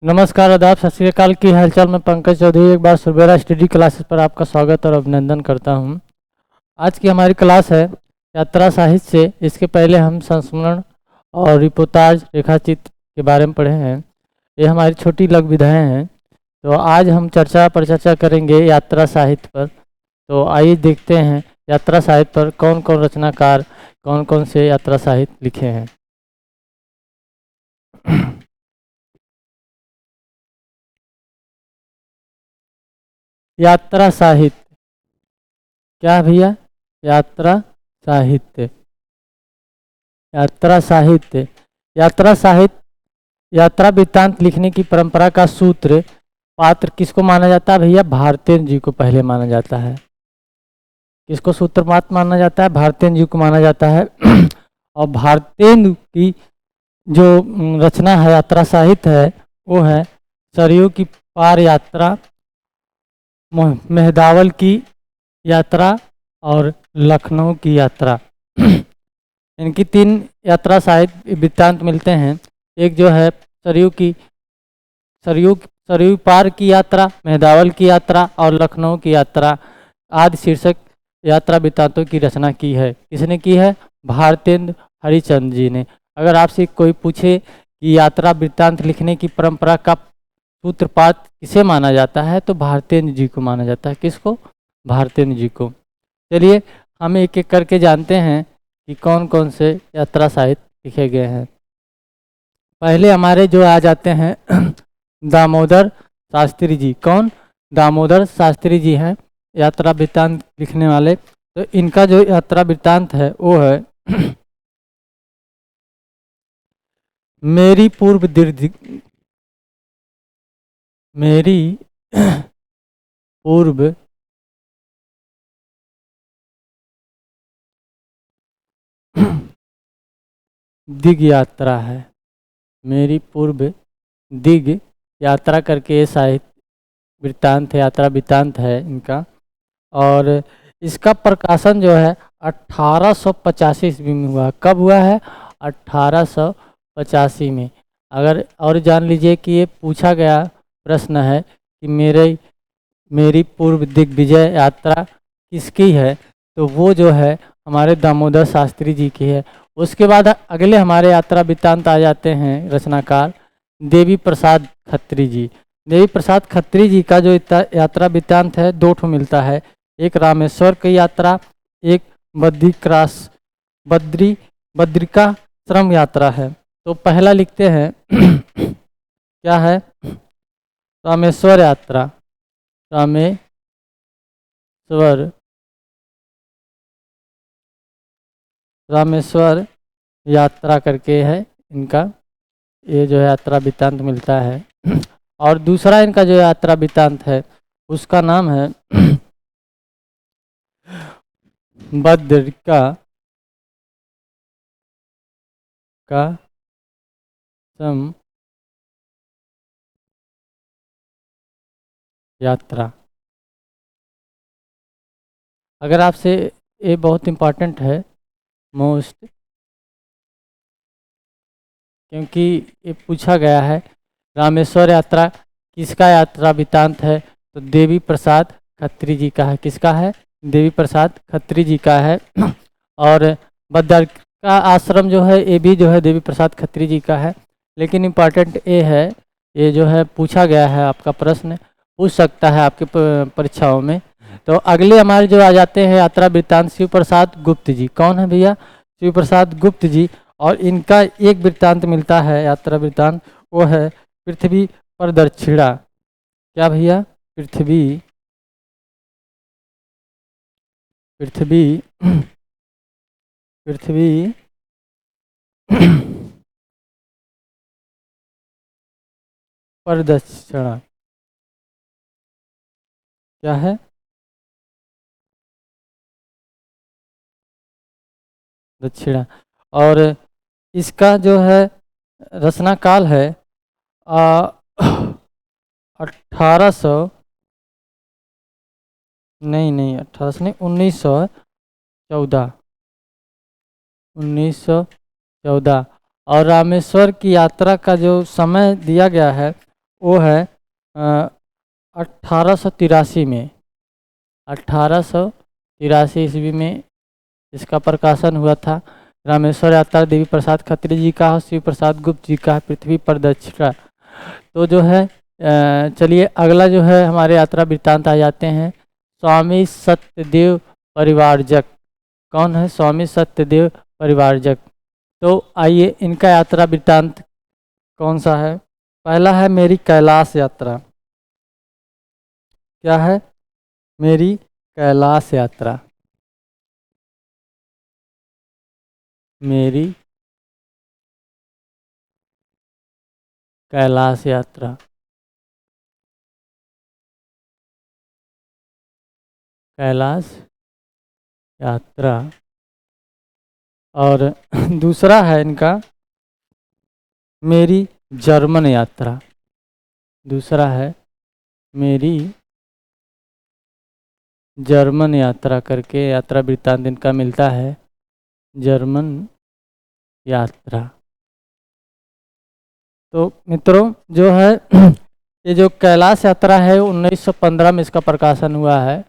नमस्कार, आदाब, सत श्री अकाल की हालचाल। मैं पंकज चौधरी एक बार सुरबेरा स्टडी क्लासेस पर आपका स्वागत और अभिनंदन करता हूं। आज की हमारी क्लास है यात्रा साहित्य से। इसके पहले हम संस्मरण और रिपोर्टाज रेखाचित्र के बारे में पढ़े हैं। ये हमारी छोटी लघु विधाएँ हैं। तो आज हम चर्चा करेंगे यात्रा साहित्य पर। तो आइए देखते हैं यात्रा साहित्य पर कौन कौन रचनाकार कौन कौन से यात्रा साहित्य लिखे हैं। यात्रा साहित्य क्या भैया? यात्रा साहित्य। यात्रा साहित्य यात्रा साहित्य यात्रा वृत्तांत लिखने की परंपरा का सूत्र पात्र किसको माना जाता है भैया? भारतेंद्र जी को पहले माना जाता है। किसको सूत्रपात माना जाता है? भारतेंद्र जी को माना जाता है। और भारतेंद्र की जो रचना है यात्रा साहित्य है वो है सरयू की पार यात्रा, मेहदावल की यात्रा और लखनऊ की यात्रा। इनकी 3 यात्रा साहित्य वृत्तांत मिलते हैं। एक जो है सरयू पार की यात्रा, मेहदावल की यात्रा और लखनऊ की यात्रा आदि शीर्षक यात्रा वृत्तांतों की रचना की है। किसने की है? भारतेंद्र हरिश्चंद्र जी ने। अगर आपसे कोई पूछे कि यात्रा वृत्तांत लिखने की परंपरा का सूत्रपात किसे माना जाता है तो भारतेंद्र जी को माना जाता है। किसको? भारतेंद्र जी को। चलिए हम एक एक करके जानते हैं कि कौन कौन से यात्रा साहित्य लिखे गए हैं। पहले हमारे जो आ जाते हैं दामोदर शास्त्री जी। कौन? दामोदर शास्त्री जी हैं यात्रा वृत्तांत लिखने वाले। तो इनका जो यात्रा वृत्तांत है वो है मेरी पूर्व दिग यात्रा है। मेरी पूर्व दिग यात्रा करके ये साहित्य वृत्तांत है, यात्रा वृत्तांत है इनका। और इसका प्रकाशन जो है 1885 ईस्वी में हुआ। कब हुआ है? 1885 में। अगर और जान लीजिए कि ये पूछा गया प्रश्न है कि मेरी पूर्व दिग्विजय यात्रा किसकी है, तो वो जो है हमारे दामोदर शास्त्री जी की है। उसके बाद अगले हमारे यात्रा वृत्तांत आ जाते हैं रचनाकार देवी प्रसाद खत्री जी। देवी प्रसाद खत्री जी का जो यात्रा वृत्तांत है 2 ठो मिलता है। एक रामेश्वर की यात्रा, एक बद्रिकाश्रम यात्रा है। तो पहला लिखते हैं क्या है? रामेश्वर यात्रा। रामेश्वर यात्रा करके है इनका, ये जो यात्रा वृत्तांत मिलता है। और दूसरा इनका जो यात्रा वृत्तांत है उसका नाम है बद्रिका का सम यात्रा। अगर आपसे ये बहुत इम्पोर्टेंट है मोस्ट, क्योंकि ये पूछा गया है रामेश्वर यात्रा किसका यात्रा वृत्तांत है, तो देवी प्रसाद खत्री जी का है। किसका है? देवी प्रसाद खत्री जी का है। और बद्रिका आश्रम जो है ये भी जो है देवी प्रसाद खत्री जी का है। लेकिन इम्पॉर्टेंट ये है, ये जो है पूछा गया है, आपका प्रश्न पूछ सकता है आपके परीक्षाओं में। तो अगले हमारे जो आ जाते हैं यात्रा वृत्तांत शिव प्रसाद गुप्त जी। कौन है भैया? शिव प्रसाद गुप्त जी। और इनका एक वृत्तांत मिलता है यात्रा वृत्तांत, वो है पृथ्वी पर दक्षिणा। क्या भैया? पृथ्वी पर दक्षिणा क्या है? दक्षिणा। और इसका जो है रचना काल है 1800 नहीं 1800 नहीं 1914। और रामेश्वर की यात्रा का जो समय दिया गया है वो है 1883 में, 1883 ईस्वी में इसका प्रकाशन हुआ था। रामेश्वर यात्रा देवी प्रसाद खत्री जी का, शिव प्रसाद गुप्त जी का, पृथ्वी प्रदक्षिणा। तो जो है चलिए अगला जो है हमारे यात्रा वृत्तांत आ जाते हैं। स्वामी सत्यदेव परिवारजक, कौन है स्वामी सत्यदेव परिवारजक? तो आइए इनका यात्रा वृत्तांत कौन सा है। पहला है मेरी कैलाश यात्रा। क्या है? मेरी कैलाश यात्रा। मेरी कैलाश यात्रा। कैलाश यात्रा। और दूसरा है इनका मेरी जर्मन यात्रा। दूसरा है मेरी जर्मन यात्रा करके यात्रा वृत्तांत इनका मिलता है, जर्मन यात्रा। तो मित्रों जो है ये जो कैलाश यात्रा है 1915 में इसका प्रकाशन हुआ है,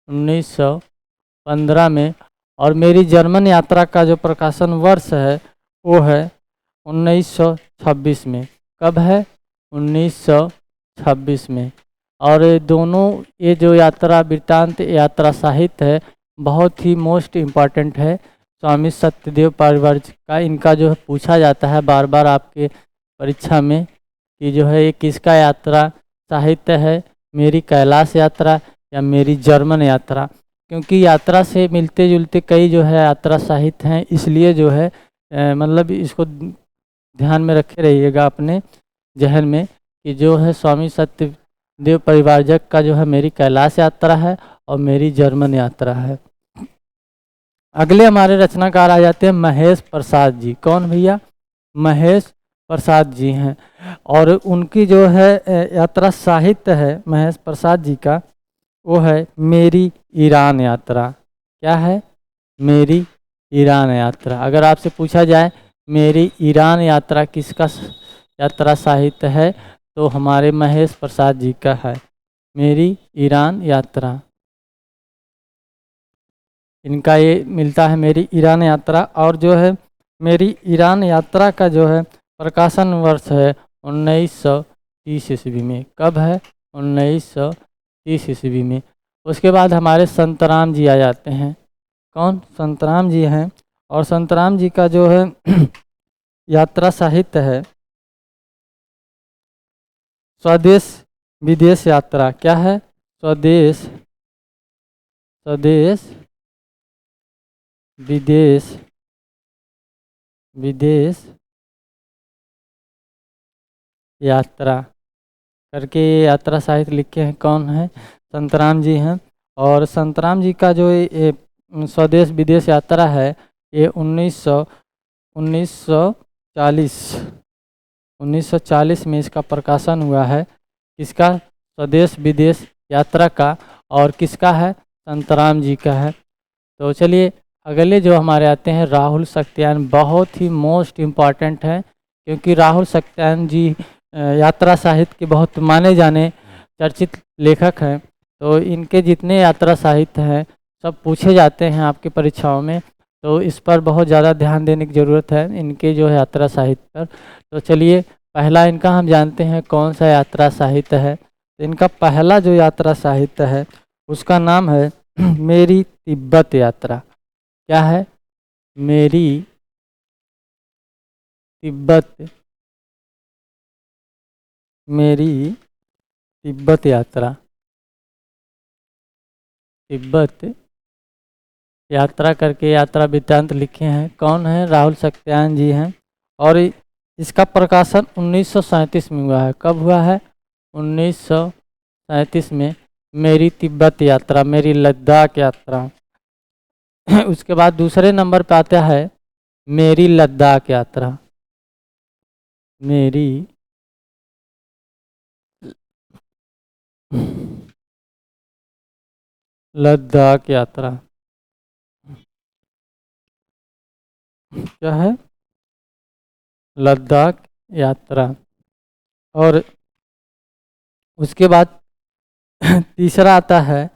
1915 में। और मेरी जर्मन यात्रा का जो प्रकाशन वर्ष है वो है 1926 में। कब है? 1926 में। और ये दोनों, ये जो यात्रा वृत्तांत यात्रा साहित्य है बहुत ही मोस्ट इम्पॉर्टेंट है। स्वामी सत्यदेव परिवारजक का इनका जो है पूछा जाता है बार बार आपके परीक्षा में कि जो है ये किसका यात्रा साहित्य है, मेरी कैलाश यात्रा या मेरी जर्मन यात्रा। क्योंकि यात्रा से मिलते जुलते कई जो है यात्रा साहित्य हैं, इसलिए जो है मतलब इसको ध्यान में रखे रहिएगा अपने जहन में कि जो है स्वामी सत्यदेव परिवारजक का जो है मेरी कैलाश यात्रा है और मेरी जर्मन यात्रा है। अगले हमारे रचनाकार आ जाते हैं महेश प्रसाद जी। कौन भैया? महेश प्रसाद जी हैं। और उनकी जो है यात्रा साहित्य है महेश प्रसाद जी का, वो है मेरी ईरान यात्रा। क्या है? मेरी ईरान यात्रा। अगर आपसे पूछा जाए मेरी ईरान यात्रा किसका यात्रा साहित्य है, तो हमारे महेश प्रसाद जी का है मेरी ईरान यात्रा। इनका ये मिलता है मेरी ईरान यात्रा। और जो है मेरी ईरान यात्रा का जो है प्रकाशन वर्ष है 1930 ईस्वी में। कब है? 1930 ईस्वी में। उसके बाद हमारे संतराम जी आ जाते हैं। कौन? संतराम जी हैं। और संतराम जी का जो है यात्रा साहित्य है स्वदेश विदेश यात्रा। क्या है? स्वदेश स्वदेश विदेश विदेश यात्रा करके यात्रा साहित्य लिखे हैं। कौन है? संतराम जी हैं। और संतराम जी का जो ये स्वदेश विदेश यात्रा है ये 1940 में इसका प्रकाशन हुआ है। किसका? स्वदेश विदेश यात्रा का। और किसका है? संतराम जी का है। तो चलिए अगले जो हमारे आते हैं राहुल सत्यायन। बहुत ही मोस्ट इम्पॉर्टेंट है क्योंकि राहुल सत्यायन जी यात्रा साहित्य के बहुत माने जाने चर्चित लेखक हैं। तो इनके जितने यात्रा साहित्य हैं सब पूछे जाते हैं आपकी परीक्षाओं में, तो इस पर बहुत ज़्यादा ध्यान देने की ज़रूरत है इनके जो है यात्रा साहित्य पर। तो चलिए पहला इनका हम जानते हैं कौन सा यात्रा साहित्य है। तो इनका पहला जो यात्रा साहित्य है उसका नाम है मेरी तिब्बत यात्रा। क्या है? मेरी तिब्बत मेरी तिब्बत यात्रा। तिब्बत यात्रा करके यात्रा वृत्तांत लिखे हैं। कौन है? राहुल सत्यायन जी हैं। और इसका प्रकाशन 1937 में हुआ है। कब हुआ है? 1937 में। मेरी तिब्बत यात्रा, मेरी लद्दाख यात्रा। उसके बाद दूसरे नंबर पे आता है मेरी लद्दाख यात्रा। मेरी लद्दाख यात्रा। क्या है? लद्दाख यात्रा। और उसके बाद तीसरा आता है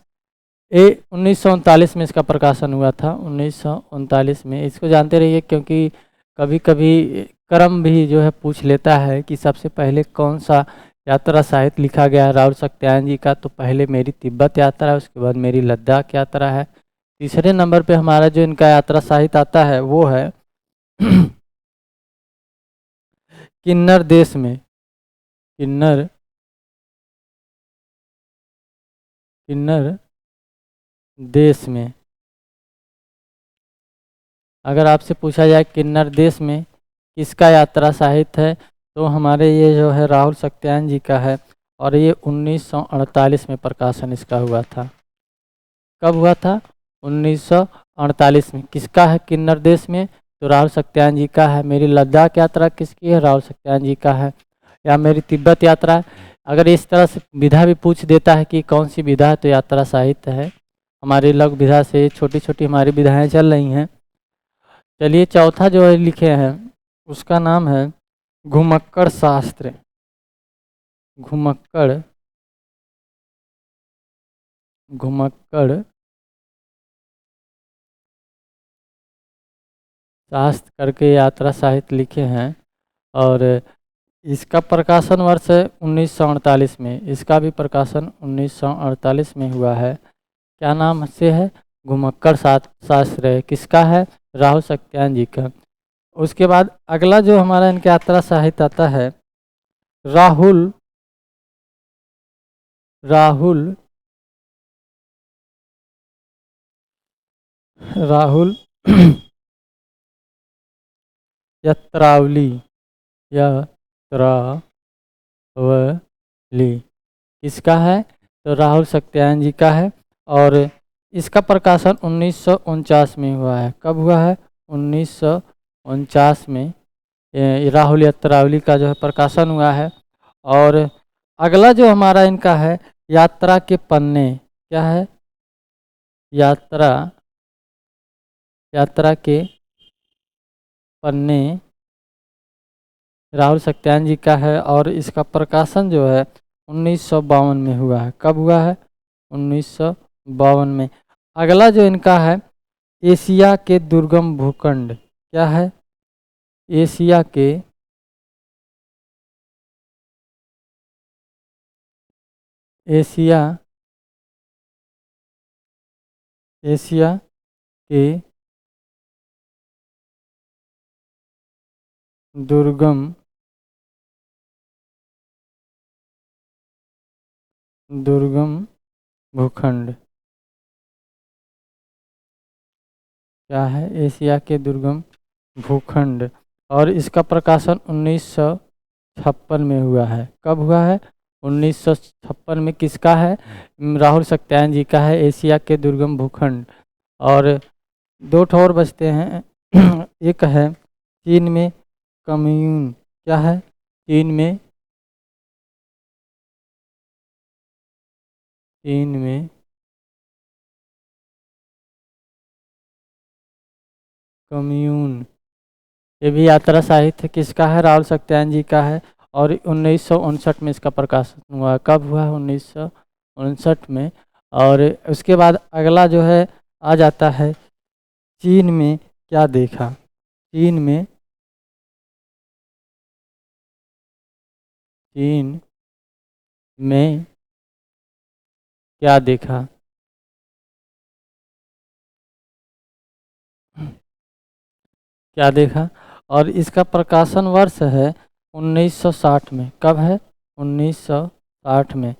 1939 में इसका प्रकाशन हुआ था। 1939 में, इसको जानते रहिए क्योंकि कभी कभी क्रम भी जो है पूछ लेता है कि सबसे पहले कौन सा यात्रा साहित्य लिखा गया है राहुल सत्यायन जी का। तो पहले मेरी तिब्बत यात्रा है, उसके बाद मेरी लद्दाख यात्रा है। तीसरे नंबर पे हमारा जो इनका यात्रा साहित्य आता है वो है किन्नर देश में, किन्नर किन्नर देश में। अगर आपसे पूछा जाए किन्नर देश में किसका यात्रा साहित्य है, तो हमारे ये जो है राहुल सत्यायन जी का है। और ये 1948 में प्रकाशन इसका हुआ था। कब हुआ था? 1948 में। किसका है किन्नर देश में? तो राहुल सत्यायन जी का है। मेरी लद्दाख यात्रा किसकी है? राहुल सत्यायन जी का है। या मेरी तिब्बत यात्रा है। अगर इस तरह से विधा भी पूछ देता है कि कौन सी विधा है, तो यात्रा साहित्य है। हमारी लघु विधा से छोटी छोटी हमारी विधाएं चल रही हैं। चलिए चौथा जो है लिखे हैं उसका नाम है घुमक्कड़ शास्त्र। घुमक्कड़ घुमक्कड़ शास्त्र करके यात्रा साहित्य लिखे हैं। और इसका प्रकाशन वर्ष है 1948 में। इसका भी प्रकाशन 1948 में हुआ है। क्या नाम से है? घुमक्कड़ शास्त्र है। किसका है? राहुल सत्यायन जी का। उसके बाद अगला जो हमारा इनका यात्रा साहित्य आता है राहुल राहुल राहुल यात्रावली यात्रावली किसका है? तो राहुल सत्यायन जी का है। और इसका प्रकाशन 1949 में हुआ है। कब हुआ है? 1949 में राहुल यात्रावली का जो है प्रकाशन हुआ है। और अगला जो हमारा इनका है यात्रा के पन्ने। क्या है? यात्रा यात्रा के पन्ने राहुल सत्यायन जी का है। और इसका प्रकाशन जो है 1952 में हुआ है। कब हुआ है? 1952 में। अगला जो इनका है एशिया के दुर्गम भूखंड। क्या है? एशिया के एशिया एशिया के दुर्गम दुर्गम भूखंड। क्या है? एशिया के दुर्गम भूखंड। और इसका प्रकाशन 1956 में हुआ है। कब हुआ है? 1956 में। किसका है? राहुल सत्यायन जी का है। एशिया के दुर्गम भूखंड। और दो ठोर बचते हैं एक है चीन में कम्यून। क्या है? चीन में कम्यून। ये भी यात्रा साहित्य किसका है? राहुल सत्यायन जी का है। और 1959 में इसका प्रकाशन हुआ। कब हुआ? 1959 में। और उसके बाद अगला जो है आ जाता है चीन में क्या देखा। चीन में क्या देखा। क्या देखा? और इसका प्रकाशन वर्ष है 1960 में। कब है? 1960 में।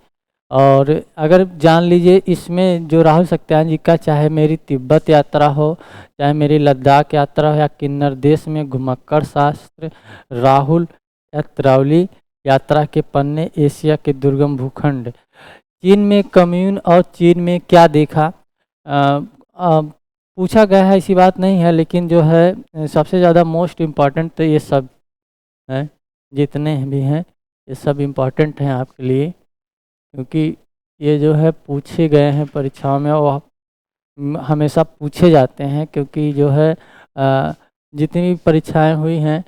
और अगर जान लीजिए इसमें जो राहुल सत्यायन जी का, चाहे मेरी तिब्बत यात्रा हो, चाहे मेरी लद्दाख यात्रा हो, या किन्नर देश में घुमक्कड़ शास्त्र, राहुल यात्रावली, यात्रा के पन्ने, एशिया के दुर्गम भूखंड, चीन में कम्यून और चीन में क्या देखा, पूछा गया है, ऐसी बात नहीं है। लेकिन जो है सबसे ज़्यादा मोस्ट इम्पॉर्टेंट तो ये सब हैं, जितने भी हैं ये सब इम्पॉर्टेंट हैं आपके लिए। क्योंकि ये जो है पूछे गए हैं परीक्षाओं में और हमेशा पूछे जाते हैं। क्योंकि जो है जितनी भी परीक्षाएं हुई हैं,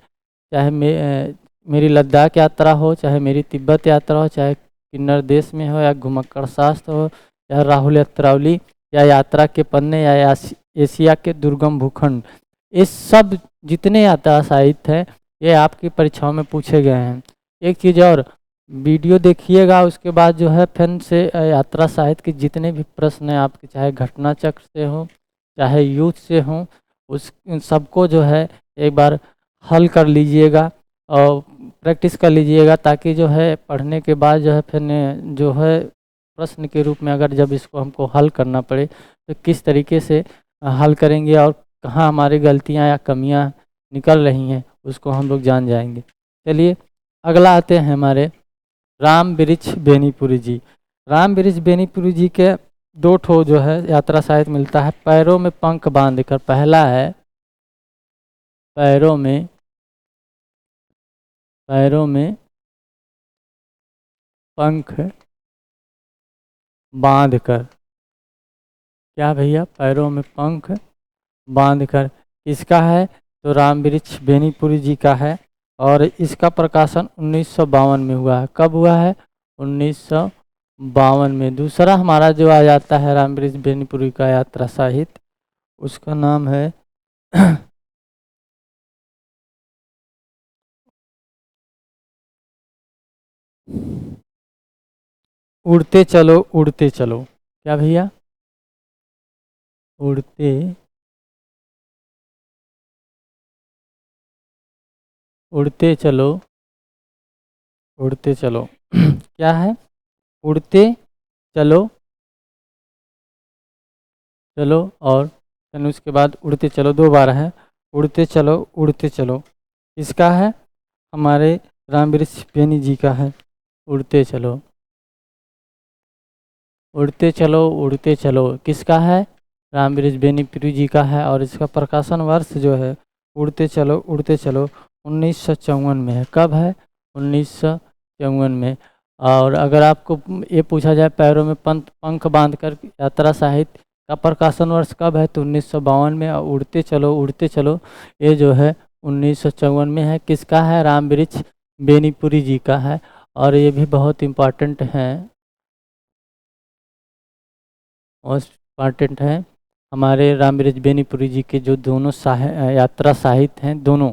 चाहे मेरी लद्दाख यात्रा हो, चाहे मेरी तिब्बत यात्रा हो, चाहे किन्नर देश में हो, या घुमक्कड़ शास्त्र हो, या राहुल यात्रावली, या यात्रा के पन्ने, या एशिया के दुर्गम भूखंड, इस सब जितने यात्रा साहित्य हैं ये आपकी परीक्षाओं में पूछे गए हैं। एक चीज़ और, वीडियो देखिएगा, उसके बाद जो है फिर से यात्रा साहित्य के जितने भी प्रश्न हैं आपके, चाहे घटना चक्र से हो चाहे युद्ध से हो, उस इन सबको जो है एक बार हल कर लीजिएगा और प्रैक्टिस कर लीजिएगा, ताकि जो है पढ़ने के बाद जो है फिर जो है प्रश्न के रूप में अगर जब इसको हमको हल करना पड़े तो किस तरीके से हल करेंगे और कहाँ हमारी गलतियाँ या कमियाँ निकल रही हैं उसको हम लोग जान जाएंगे। चलिए अगला आते हैं हमारे राम वृक्ष बेनीपुरी जी। राम वृक्ष बेनीपुरी जी के दो ठो जो है यात्रा साहित्य मिलता है। पैरों में पंख बांधकर, पहला है पैरों में पंख बांधकर, क्या भैया, पैरों में पंख बांधकर, किसका है? तो राम वृक्ष बेनीपुरी जी का है और इसका प्रकाशन 1952 में हुआ है। कब हुआ है? 1952 में। दूसरा हमारा जो आ जाता है राम वृक्ष बेनीपुरी का यात्रा साहित्य, उसका नाम है उड़ते चलो उड़ते चलो। क्या भैया? उड़ते उड़ते चलो उड़ते चलो क्या है? उड़ते चलो चलो, और फिर उसके बाद उड़ते चलो दो बार है। उड़ते चलो इसका है? हमारे राम वृक्ष बेनी जी का है। उड़ते चलो किसका है? राम वृक्ष बेनीपुरी जी का है और इसका प्रकाशन वर्ष जो है उड़ते चलो 1954 में है। कब है? 1954 में। और अगर आपको ये पूछा जाए पैरों में पंख बांधकर यात्रा साहित्य का प्रकाशन वर्ष कब है, तो 1952 में। और उड़ते चलो ये जो है 1954 में है। किसका है? राम वृक्ष बेनीपुरी जी का है। और ये भी बहुत इम्पॉर्टेंट है, मोस्ट इम्पॉर्टेंट है। हमारे राम वृक्ष बेनीपुरी जी के जो दोनों यात्रा साहित्य हैं दोनों।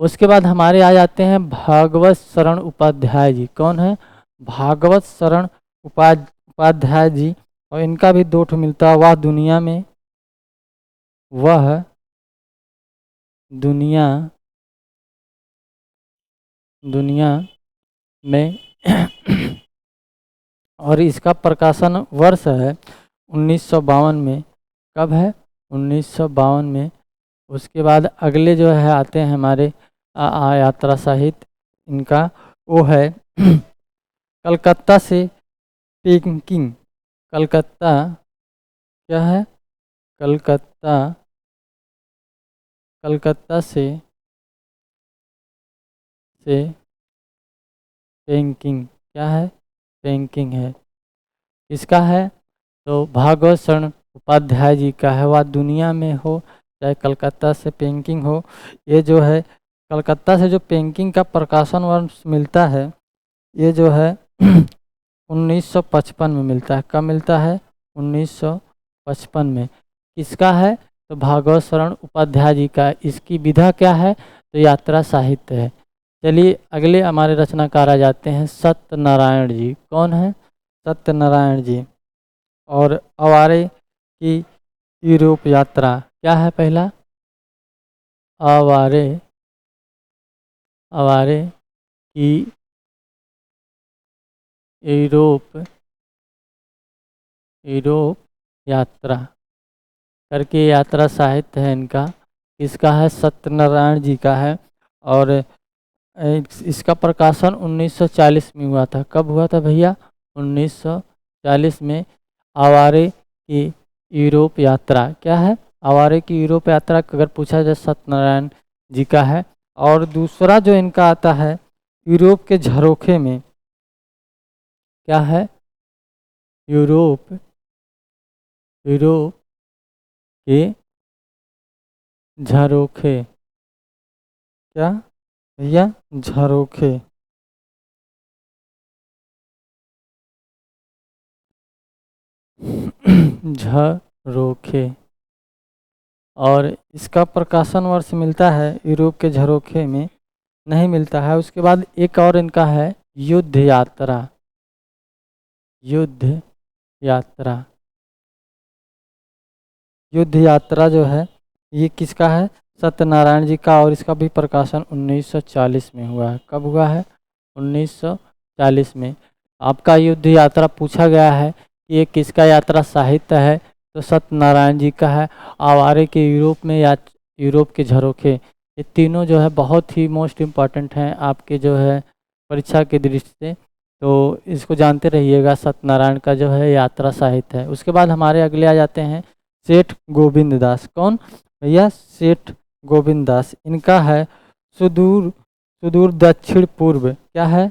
उसके बाद हमारे आ जाते हैं भागवत शरण उपाध्याय जी। कौन है? भागवत शरण उपाध्याय जी। और इनका भी दो ठो मिलता है। वह दुनिया दुनिया में और इसका प्रकाशन वर्ष है 1952 में। कब है? 1952 में। उसके बाद अगले जो है आते हैं हमारे यात्रा साहित्य, इनका वो है कलकत्ता से पेकिंग। कलकत्ता क्या है? कलकत्ता कलकत्ता से पेकिंग। क्या है? पेकिंग है। इसका है? तो भागवत शरण उपाध्याय जी का है। वह दुनिया में हो चाहे कलकत्ता से पेंटिंग हो, ये जो है कलकत्ता से जो पेंटिंग का प्रकाशन वर्ष मिलता है ये जो है 1955 में मिलता है। कब मिलता है? 1955 में। किसका है? तो भागवत शरण उपाध्याय जी का। इसकी विधा क्या है? तो यात्रा साहित्य है। चलिए अगले हमारे रचनाकार आ जाते हैं सत्यनारायण जी। कौन है? सत्यनारायण जी। और आवारे की यूरोप यात्रा। क्या है पहला? आवारे आवारे की यूरोप यूरोप यात्रा करके यात्रा साहित्य है इनका। इसका है? सत्यनारायण जी का है। और इसका प्रकाशन 1940 में हुआ था। कब हुआ था भैया? 1940 में। आवारे की यूरोप यात्रा। क्या है? आवारे की यूरोप यात्रा अगर पूछा जाए सत्यनारायण जी का है। और दूसरा जो इनका आता है यूरोप के झरोखे में। क्या है? यूरोप यूरोप के झरोखे। क्या भैया? झरोखे। झरोखे, और इसका प्रकाशन वर्ष मिलता है यूरोप के झरोखे में नहीं मिलता है। उसके बाद एक और इनका है युद्ध यात्रा। युद्ध यात्रा, युद्ध यात्रा जो है ये किसका है? सत्यनारायण जी का, और इसका भी प्रकाशन 1940 में हुआ है। कब हुआ है? 1940 में। आपका युद्ध यात्रा पूछा गया है कि ये किसका यात्रा साहित्य है, तो सत्यनारायण जी का है। आवारे के यूरोप में या यूरोप के झरोखे, ये तीनों जो है बहुत ही मोस्ट इम्पॉर्टेंट हैं आपके जो है परीक्षा की दृष्टि से, तो इसको जानते रहिएगा। सत्यनारायण का जो है यात्रा साहित्य है। उसके बाद हमारे अगले आ जाते हैं सेठ गोविंद दास। कौन भैया? सेठ गोविंद दास। इनका है सुदूर सुदूर दक्षिण पूर्व। क्या है?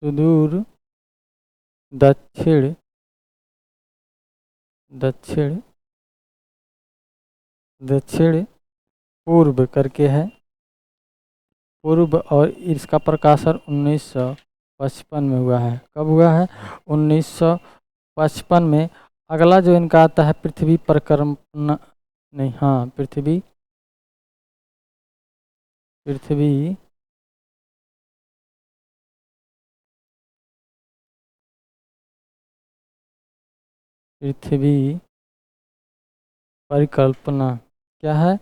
सुदूर दक्षिण दक्षिण दक्षिण पूर्व करके है, पूर्व, और इसका प्रकाशन 1955 में हुआ है। कब हुआ है? 1955 में। अगला जो इनका आता है पृथ्वी परिक्रमा, नहीं, हाँ, पृथ्वी पृथ्वी पृथ्वी परिकल्पना। क्या है?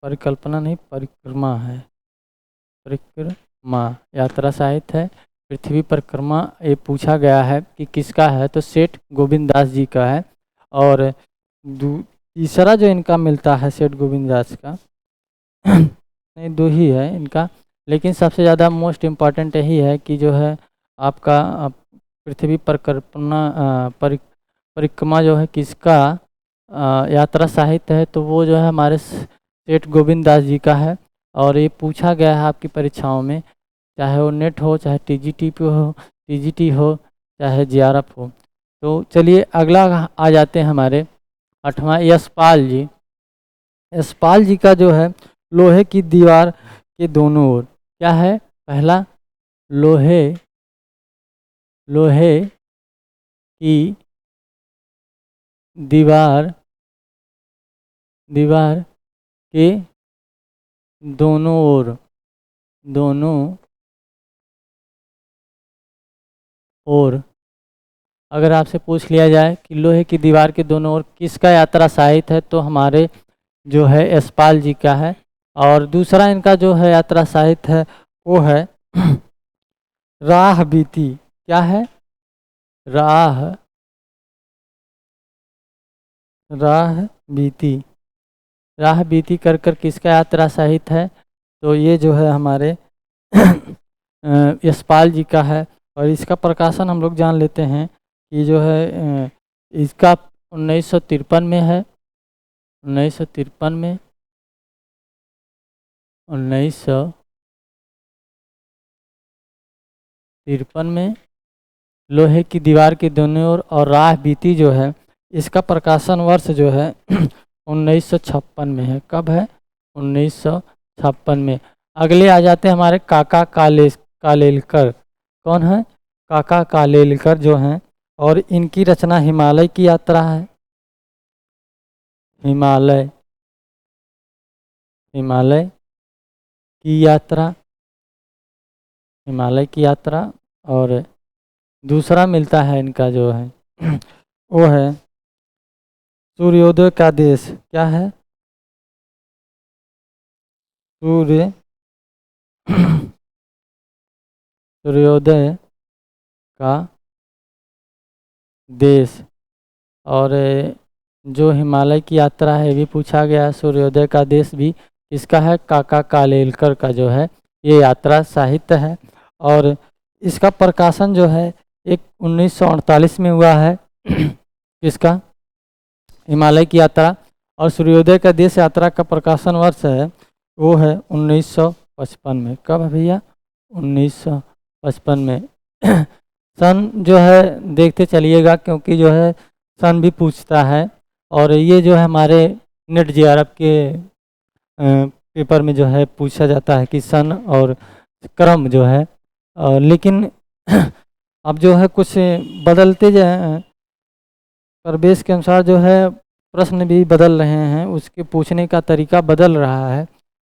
परिकल्पना नहीं, परिक्रमा है। परिक्रमा यात्रा साहित्य है। पृथ्वी परिक्रमा ये पूछा गया है कि किसका है, तो सेठ गोविंद दास जी का है। और तीसरा जो इनका मिलता है सेठ गोविंद दास का नहीं, दो ही है इनका, लेकिन सबसे ज़्यादा मोस्ट इम्पॉर्टेंट यही है कि जो है आपका पृथ्वी परिकल्पना परिक्रमा जो है किसका यात्रा साहित्य है, तो वो जो है हमारे सेठ गोविंद दास जी का है। और ये पूछा गया है आपकी परीक्षाओं में, चाहे वो नेट हो, चाहे टीजीटी हो, चाहे जेआरएफ हो। तो चलिए अगला आ जाते हैं हमारे 8वां, यशपाल जी। यशपाल जी का जो है लोहे की दीवार के दोनों ओर। क्या है? पहला, लोहे लोहे की दीवार दीवार के दोनों ओर, दोनों ओर। अगर आपसे पूछ लिया जाए कि लोहे की दीवार के दोनों ओर किसका यात्रा साहित्य है, तो हमारे जो है यशपाल जी का है। और दूसरा इनका जो है यात्रा साहित्य है वो है राह बीती। क्या है? राह राह बीती। राह बीती कर कर किसका यात्रा साहित्य है, तो ये जो है हमारे यशपाल जी का है। और इसका प्रकाशन हम लोग जान लेते हैं कि जो है इसका 1953 में है। 1953 में 1953 में लोहे की दीवार के दोनों ओर और राह बीती जो है इसका प्रकाशन वर्ष जो है 1956 में है। कब है? 1956 में। अगले आ जाते हैं हमारे काका कालेलकर। कौन है? काका कालेलकर जो हैं, और इनकी रचना हिमालय की यात्रा है। हिमालय हिमालय की यात्रा, हिमालय की यात्रा। और दूसरा मिलता है इनका जो है वो है सूर्योदय का देश। क्या है? सूर्य सूर्योदय का देश। और जो हिमालय की यात्रा है भी पूछा गया। सूर्योदय का देश भी इसका है, काका कालेलकर का जो है ये यात्रा साहित्य है। और इसका प्रकाशन जो है एक 1948 में हुआ है इसका हिमालय की यात्रा। और सूर्योदय का देश यात्रा का प्रकाशन वर्ष है वो है 1955 में। कब है भैया? 1955 में। सन जो है देखते चलिएगा, क्योंकि जो है सन भी पूछता है। और ये जो है हमारे नेट जेआरएफ के पेपर में जो है पूछा जाता है कि सन और क्रम जो है, लेकिन अब जो है कुछ बदलते जाए परिवेश के अनुसार जो है प्रश्न भी बदल रहे हैं, उसके पूछने का तरीका बदल रहा है।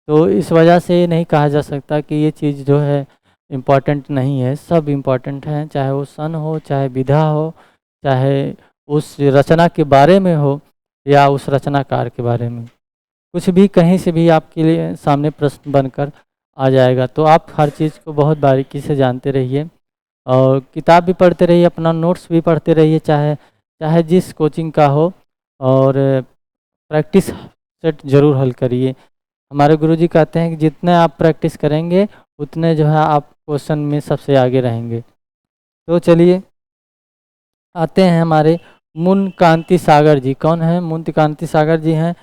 तो इस वजह से ये नहीं कहा जा सकता कि ये चीज़ जो है इम्पॉर्टेंट नहीं है। सब इम्पॉर्टेंट हैं, चाहे वो सन हो, चाहे विधा हो, चाहे उस रचना के बारे में हो या उस रचनाकार के बारे में। कुछ भी कहीं से भी आपके लिए सामने प्रश्न बनकर आ जाएगा। तो आप हर चीज़ को बहुत बारीकी से जानते रहिए और किताब भी पढ़ते रहिए, अपना नोट्स भी पढ़ते रहिए, चाहे चाहे जिस कोचिंग का हो, और प्रैक्टिस सेट ज़रूर हल करिए। हमारे गुरुजी कहते हैं कि जितने आप प्रैक्टिस करेंगे उतने जो है आप क्वेश्चन में सबसे आगे रहेंगे। तो चलिए आते हैं हमारे मुन कांति सागर जी। कौन है? मुन कांति सागर जी हैं।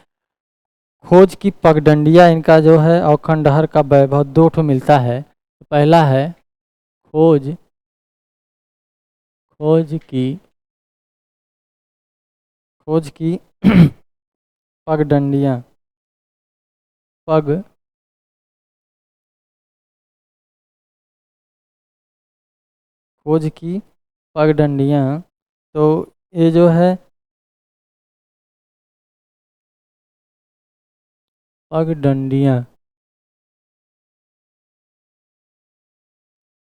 खोज की पगडंडियाँ इनका जो है, और खंडहर का वैभव, दो ठो मिलता है। पहला है खोज खोज की खोज की पगडंडियाँ पग खोज की पगडंडियाँ। तो ये जो है पगडंडियाँ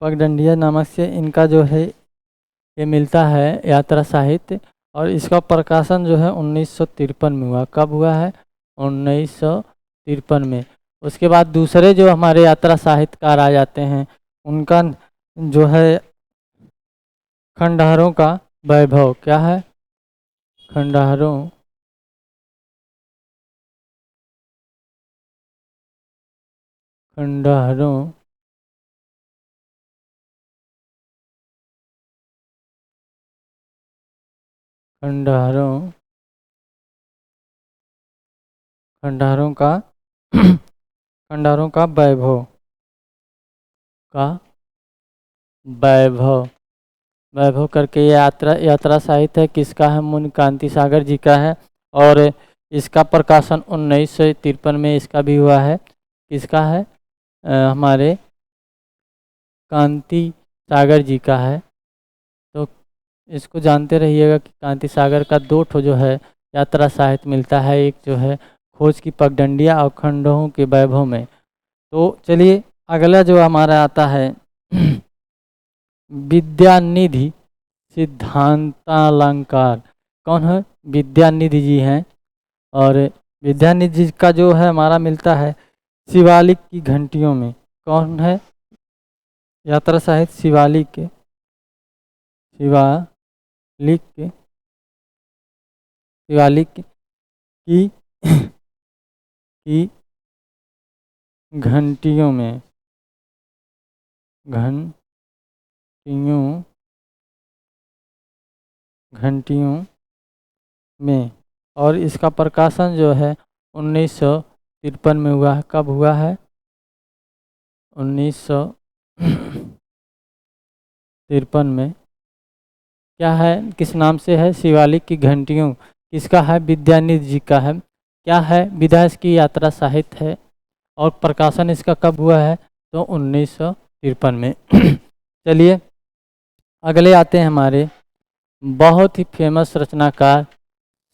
पगडंडियाँ नामक से इनका जो है ये मिलता है यात्रा साहित्य, और इसका प्रकाशन जो है 1953 में हुआ। कब हुआ है? 1953 में। उसके बाद दूसरे जो हमारे यात्रा साहित्यकार आ जाते हैं, उनका जो है खंडहरों का वैभव। क्या है? खंडहरों खंडहरों खंडहरों खंडहरों का खंडहरों का का वैभव वैभव करके ये यात्रा साहित्य है। किसका है? मुनि कांति सागर जी का है। और इसका प्रकाशन 1953 में इसका भी हुआ है। किसका है? हमारे कांति सागर जी का है। तो इसको जानते रहिएगा कि कांति सागर का दो ठो जो है यात्रा साहित्य मिलता है। एक जो है खोज की पगडंडियाँ और खंडों के वैभव में। तो चलिए अगला जो हमारा आता है विद्यानिधि सिद्धांतालंकार। कौन है? विद्यानिधि जी हैं। और विद्यानिधि जी का जो है हमारा मिलता है शिवालिक की घंटियों में। कौन है? यात्रा साहित्य शिवालिक के शिवालिक की की घंटियों में घंटियों में। और इसका प्रकाशन जो है 1953 में हुआ है। कब हुआ है? 1953 में। क्या है? किस नाम से है? शिवालिक की घंटियों। किसका है? विद्यानिधि जी का है। क्या है? विधा इसकी यात्रा साहित्य है। और प्रकाशन इसका कब हुआ है? तो 1953 में। चलिए अगले आते हैं हमारे बहुत ही फेमस रचनाकार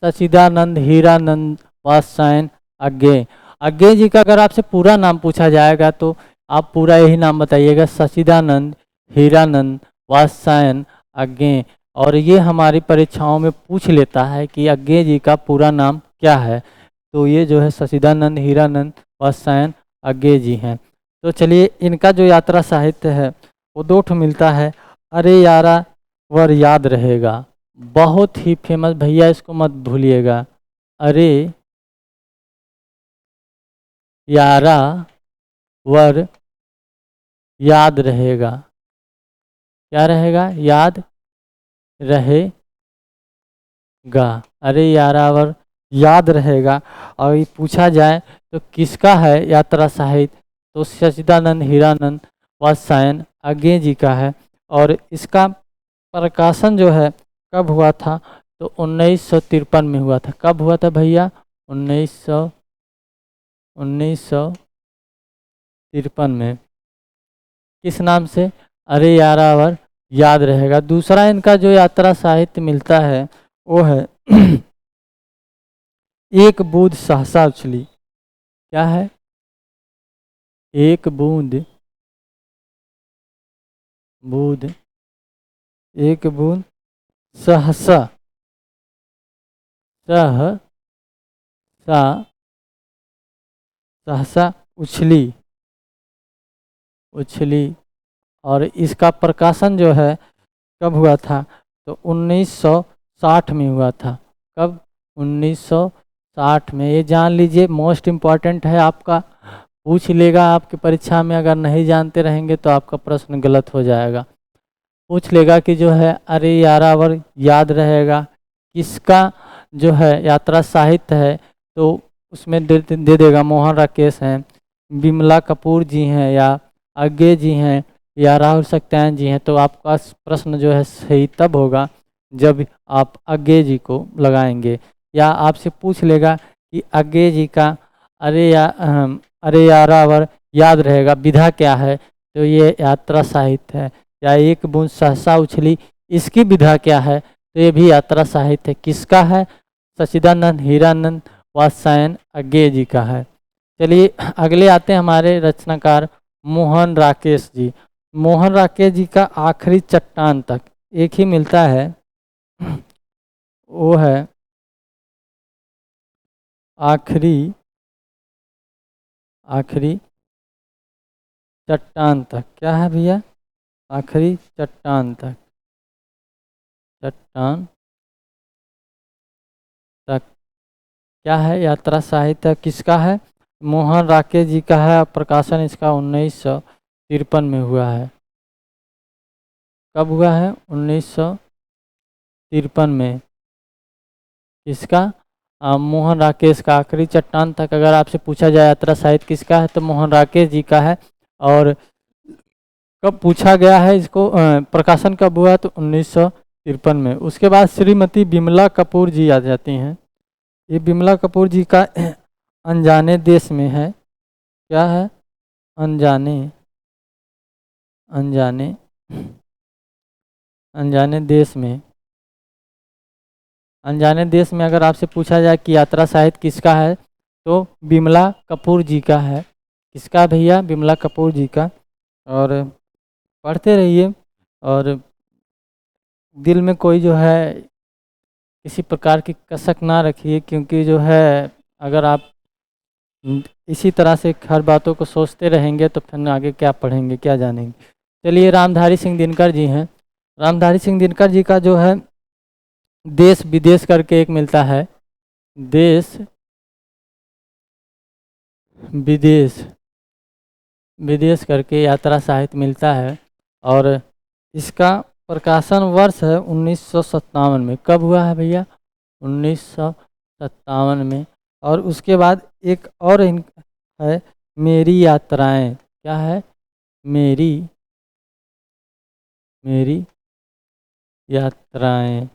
सच्चिदानंद हीरानंद वात्स्यायन अज्ञेय। अज्ञेय जी का अगर आपसे पूरा नाम पूछा जाएगा तो आप पूरा यही नाम बताइएगा, सच्चिदानंद हीरानंद वात्स्यायन अज्ञेय। और ये हमारी परीक्षाओं में पूछ लेता है कि अज्ञेय जी का पूरा नाम क्या है। तो ये जो है सच्चिदानंद हीरानंद वात्स्यायन अज्ञेय जी हैं। तो चलिए इनका जो यात्रा साहित्य है वो दो ठो मिलता है। अरे यारा वर याद रहेगा, बहुत ही फेमस भैया, इसको मत भूलिएगा। अरे यारा वर याद रहेगा। क्या रहेगा? याद रहेगा। अरे यारावर याद रहेगा। और ये पूछा जाए तो किसका है यात्रा साहित्य, तो सच्चिदानंद हीरानंद वात्स्यायन अज्ञेय जी का है। और इसका प्रकाशन जो है कब हुआ था? तो 1953 में हुआ था। कब हुआ था भैया? 1953 में। किस नाम से? अरे यारावर याद रहेगा। दूसरा इनका जो यात्रा साहित्य मिलता है वो है एक बूंद सहसा उछली। क्या है? एक बूंद, बूंद, एक बूंद सहसा, सह सा सहसा उछली, उछली। और इसका प्रकाशन जो है कब हुआ था? तो 1960 में हुआ था। कब? 1960 में। ये जान लीजिए, मोस्ट इम्पॉर्टेंट है आपका, पूछ लेगा आपकी परीक्षा में। अगर नहीं जानते रहेंगे तो आपका प्रश्न गलत हो जाएगा। पूछ लेगा कि जो है अरे यारावर याद रहेगा किसका जो है यात्रा साहित्य है, तो उसमें दे देगा मोहन राकेश हैं, बिमला कपूर जी हैं, या अज्ञे जी हैं, या राहुल सत्यायन जी हैं। तो आपका प्रश्न जो है सही तब होगा जब आप अज्ञे जी को लगाएंगे। या आपसे पूछ लेगा कि अज्ञे जी का अरे यारावर याद रहेगा विधा क्या है, तो ये यात्रा साहित्य है। या एक बूंद सहसा उछली, इसकी विधा क्या है, तो ये भी यात्रा साहित्य है। किसका है? सच्चिदानंद हीरानंद वात्स्यायन अज्ञे जी का है। चलिए अगले आते हैं हमारे रचनाकार मोहन राकेश जी। मोहन राकेश जी का आखिरी चट्टान तक एक ही मिलता है, वो है आखिरी, आखिरी चट्टान तक। क्या है भैया? आखिरी चट्टान तक, चट्टान तक। क्या है? यात्रा साहित्य किसका है? मोहन राकेश जी का है। प्रकाशन इसका 1953 में हुआ है। कब हुआ है? 1953 में। किसका? मोहन राकेश का आखिरी चट्टान तक। अगर आपसे पूछा जाए यात्रा साहित्य किसका है, तो मोहन राकेश जी का है। और कब पूछा गया है इसको, प्रकाशन कब हुआ? तो 1953 में। उसके बाद श्रीमती बिमला कपूर जी आ जाती हैं। ये बिमला कपूर जी का अनजाने देश में है। क्या है? अनजाने, अनजाने, अनजाने देश में। अनजाने देश में अगर आपसे पूछा जाए कि यात्रा साहित्य किसका है, तो बिमला कपूर जी का है। किसका भैया? बिमला कपूर जी का। और पढ़ते रहिए, और दिल में कोई जो है किसी प्रकार की कसक ना रखिए, क्योंकि जो है अगर आप इसी तरह से हर बातों को सोचते रहेंगे तो फिर आगे क्या पढ़ेंगे, क्या जानेंगे। चलिए रामधारी सिंह दिनकर जी हैं। रामधारी सिंह दिनकर जी का जो है देश विदेश करके एक मिलता है, देश विदेश, विदेश करके यात्रा साहित्य मिलता है। और इसका प्रकाशन वर्ष है 1957 में। कब हुआ है भैया? 1957 में। और उसके बाद एक और है मेरी यात्राएं। क्या है? मेरी, मेरी यात्राएं।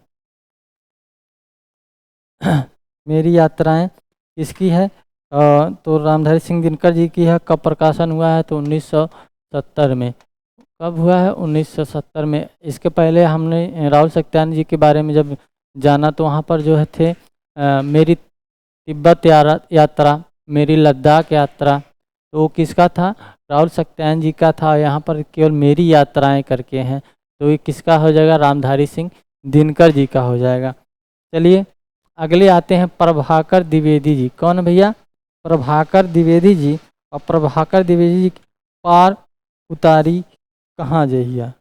मेरी यात्राएं किसकी है? तो रामधारी सिंह दिनकर जी की है। कब प्रकाशन हुआ है? तो 1970 में। कब हुआ है? 1970 में। इसके पहले हमने राहुल सत्यान जी के बारे में जब जाना तो वहाँ पर जो है थे मेरी तिब्बत यात्रा, मेरी लद्दाख यात्रा, तो वो किसका था? राहुल सत्यान जी का था। यहाँ पर केवल मेरी यात्राएं करके हैं, तो ये किसका हो जाएगा? रामधारी सिंह दिनकर जी का हो जाएगा। चलिए अगले आते हैं प्रभाकर द्विवेदी जी। कौन भैया? प्रभाकर द्विवेदी जी। और प्रभाकर द्विवेदी जी पार उतारी कहाँ जहिया।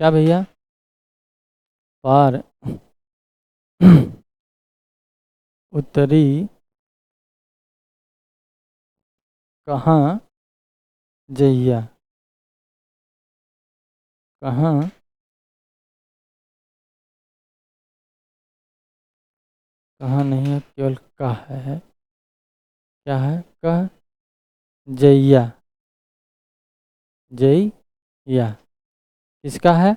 क्या भैया? पार उतरी कहाँ जइया। कहाँ, कहाँ नहीं है, केवल कह है। क्या है? कह जइया, जइया किसका है?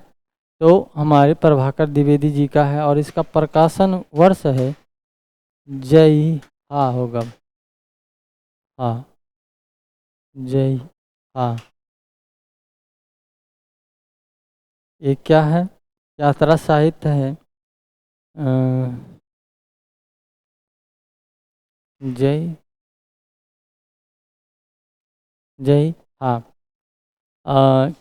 तो हमारे प्रभाकर द्विवेदी जी का है। और इसका प्रकाशन वर्ष है जय, हाँ होगा, हाँ जय। हाँ, ये क्या है? यात्रा साहित्य है। अ, जय। जय। हाँ।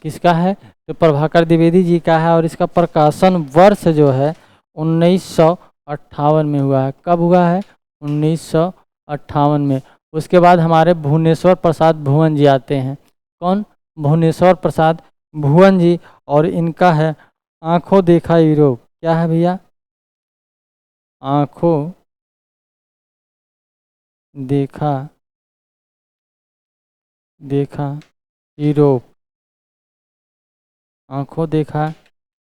किसका है? तो प्रभाकर द्विवेदी जी का है, और इसका प्रकाशन वर्ष जो है 1958 में हुआ है। कब हुआ है? 1958 में। उसके बाद हमारे भुवनेश्वर प्रसाद भुवन जी आते हैं। कौन? भुवनेश्वर प्रसाद भुवन जी। और इनका है आंखों देखा यूरोप। क्या है भैया? आंखों देखा, देखा यूरोप। आंखों देखा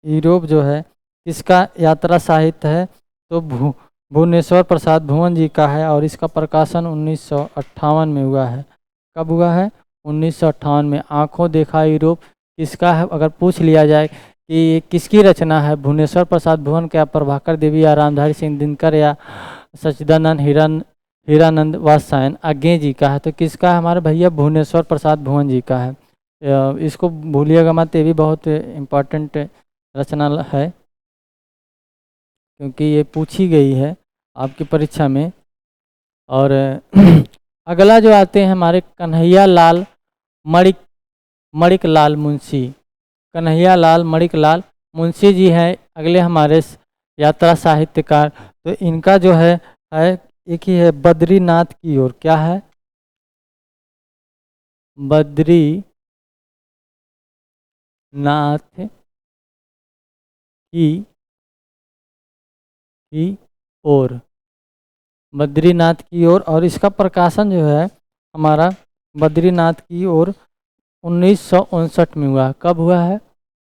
यूरोप जो है किसका यात्रा साहित्य है? तो भुवनेश्वर प्रसाद भुवन जी का है, और इसका प्रकाशन 1958 में हुआ है। कब हुआ है? 1958 में। आंखों देखा यूरोप किसका है? अगर पूछ लिया जाए कि ये किसकी रचना है, भुवनेश्वर प्रसाद भुवन का, प्रभाकर देवी, या रामधारी सिंह दिनकर, या सच्चिदानंद हीरानंद वात्स्यायन आज्ञे जी का है, तो किसका है हमारे भैया? भुवनेश्वर प्रसाद भुवन जी का है। इसको भूलिएगा मत, ये भी बहुत इम्पोर्टेंट रचना है, क्योंकि ये पूछी गई है आपकी परीक्षा में। और अगला जो आते हैं हमारे कन्हैया लाल मणिक मणिक लाल मुंशी। कन्हैया लाल मणिक लाल मुंशी जी हैं अगले हमारे यात्रा साहित्यकार। तो इनका जो है एक ही है, बद्रीनाथ की ओर। क्या है? बद्रीनाथ की ओर। बद्रीनाथ की ओर, और इसका प्रकाशन जो है हमारा बद्रीनाथ की ओर 1959 में हुआ। कब हुआ है?